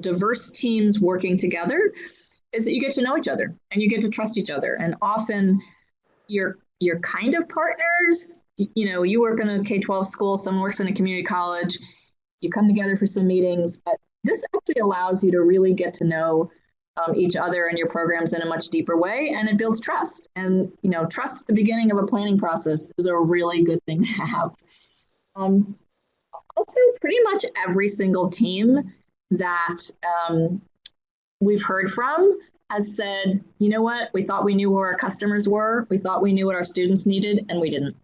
diverse teams working together is that you get to know each other and you get to trust each other. And often you're kind of partners. You work in a K-12 school, someone works in a community college, you come together for some meetings, but this actually allows you to really get to know each other and your programs in a much deeper way, and it builds trust. And trust at the beginning of a planning process is a really good thing to have. Also, pretty much every single team that we've heard from has said, you know what, we thought we knew who our customers were, we thought we knew what our students needed, and we didn't.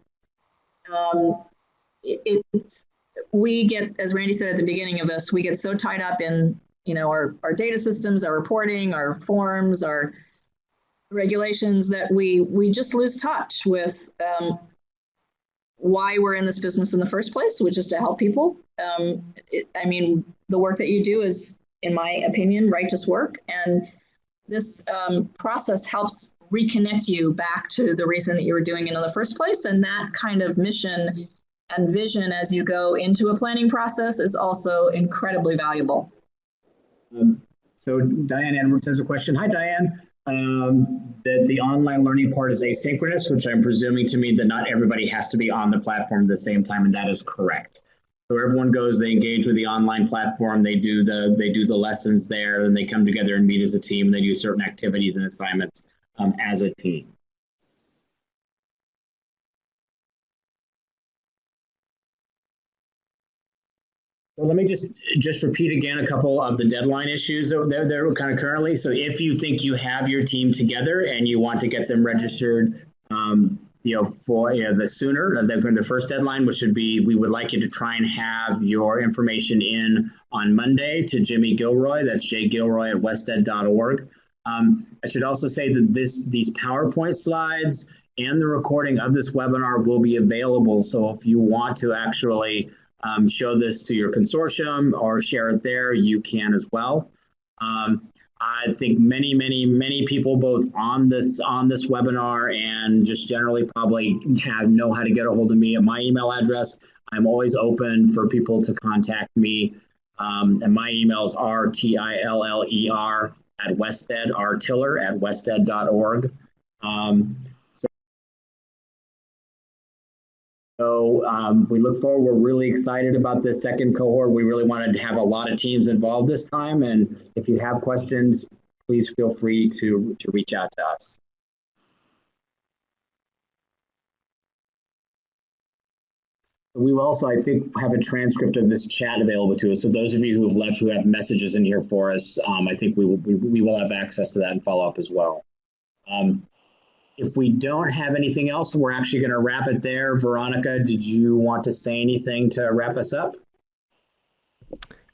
We get, as Randy said at the beginning of this, we get so tied up in our data systems, our reporting, our forms, our regulations that we just lose touch with why we're in this business in the first place, which is to help people. The work that you do is, in my opinion, righteous work, and this process helps reconnect you back to the reason that you were doing it in the first place. And that kind of mission and vision as you go into a planning process is also incredibly valuable. So Diane Edwards has a question. Hi, Diane. That the online learning part is asynchronous, which I'm presuming to mean that not everybody has to be on the platform at the same time, and that is correct. So everyone goes, they engage with the online platform, they do the lessons there, and they come together and meet as a team, and they do certain activities and assignments as a team. So let me just repeat again a couple of the deadline issues that they're kind of currently. So if you think you have your team together and you want to get them registered, for the sooner of the first deadline, which would be, we would like you to try and have your information in on Monday to Jimmy Gilroy. That's jgilroy@wested.org. I should also say that these PowerPoint slides and the recording of this webinar will be available. So if you want to actually show this to your consortium or share it there, you can as well. I think many people both on this webinar and just generally probably know how to get a hold of me at my email address. I'm always open for people to contact me. And my emails are tiller@wested, rtiller@wested.org. So we look forward. We're really excited about this second cohort. We really wanted to have a lot of teams involved this time. And if you have questions, please feel free to reach out to us. We will also, I think, have a transcript of this chat available to us. So those of you who have left, who have messages in here for us, I think we will have access to that and follow up as well. If we don't have anything else, we're actually going to wrap it there. Veronica, did you want to say anything to wrap us up?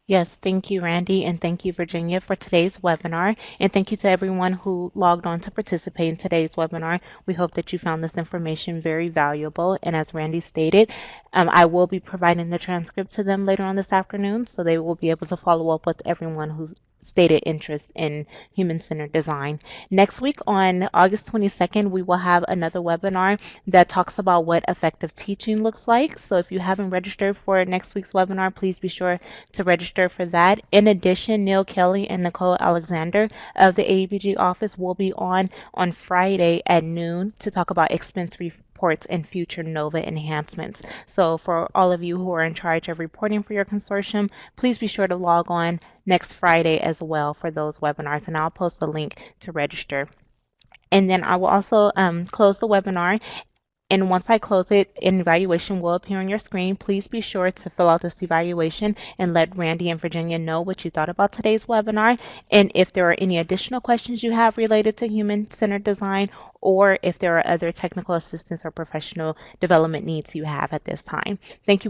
Yes, thank you, Randy, and thank you, Virginia, for today's webinar. And thank you to everyone who logged on to participate in today's webinar. We hope that you found this information very valuable. And as Randy stated, I will be providing the transcript to them later on this afternoon, so they will be able to follow up with everyone who's stated interest in human-centered design. Next week on August 22nd, we will have another webinar that talks about what effective teaching looks like. So if you haven't registered for next week's webinar, please be sure to register for that. In addition, Neil Kelly and Nicole Alexander of the AEBG office will be on Friday at noon to talk about expense reports and future NOVA enhancements. So for all of you who are in charge of reporting for your consortium, please be sure to log on next Friday as well for those webinars, and I'll post a link to register. And then I will also close the webinar, and once I close it, an evaluation will appear on your screen. Please be sure to fill out this evaluation and let Randy and Virginia know what you thought about today's webinar. And if there are any additional questions you have related to human-centered design, or if there are other technical assistance or professional development needs you have at this time. Thank you.